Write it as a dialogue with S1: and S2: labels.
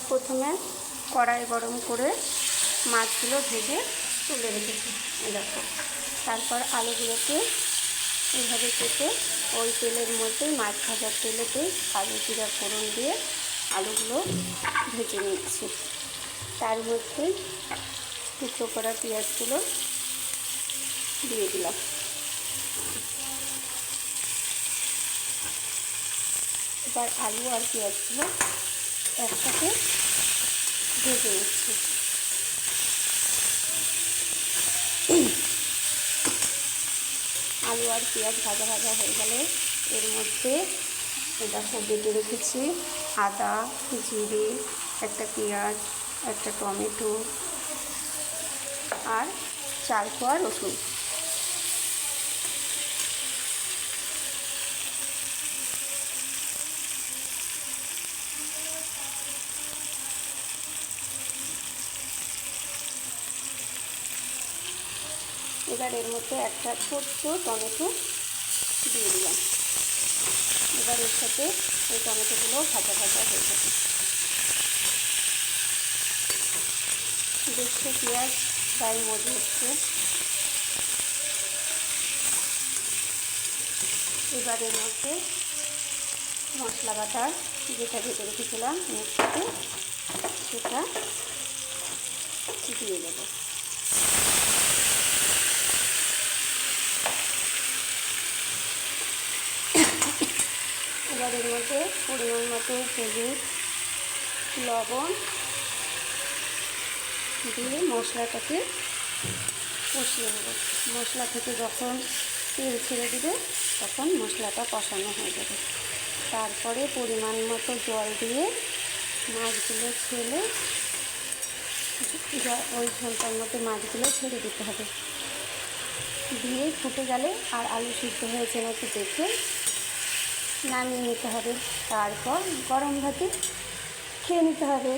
S1: প্রথমে কড়াই গরম করে মাছগুলো ভেজে তুলে রেখেছি, দেখো। তারপর আলুগুলোকে এইভাবে কেটে ওই তেলের মধ্যেই, মাছ ভাজার তেলেতেই কালো জিরা ফোড়ন দিয়ে আলুগুলো ভেজে নিচ্ছি। তার মধ্যেই টুকরো করা পেঁয়াজগুলো দিয়ে দিলাম। এবার আলু আর পেঁয়াজগুলো একসাথে ভেজে নিচ্ছি। আলু আর পেঁয়াজ ভাজা ভাজা হয়ে গেলে এর মধ্যে দেখো বেটে রেখেছি আদা, জিরে, একটা পেঁয়াজ, একটা টমেটো আর 4 কোয়া রসুন। এবার এর মধ্যে একটা ছোট্ট টমেটো দিয়ে দিলাম। এবার এর সাথে এই টমেটোগুলো ভাজা ভাজা হয়ে যাবে। দেখতে পেঁয়াজ গায়ে মজে হচ্ছে। এবার এর মধ্যে মশলা বাটা যেটা ভেজে রেখেছিলাম মিক্সিতে, সেটা দিয়ে দেবো। এবার এর মধ্যে পরিমাণ মতো হলুদ, লবণ দিয়ে মশলাটাকে কষিয়ে নেব। মশলা থেকে যখন তেল ছেড়ে দিবে তখন মশলাটা কষানো হয়ে যাবে। তারপরে পরিমাণ মতো জল দিয়ে মাছগুলো ছেড়ে ওই ঝোলটার মধ্যে মাছগুলো ছেড়ে দিতে হবে। দিয়ে ফুটে গেলে আর আলু সিদ্ধ হয়েছে নাকি দেখে নামিয়ে নিতে হবে। তারপর গরম ভাতে খেয়ে নিতে হবে।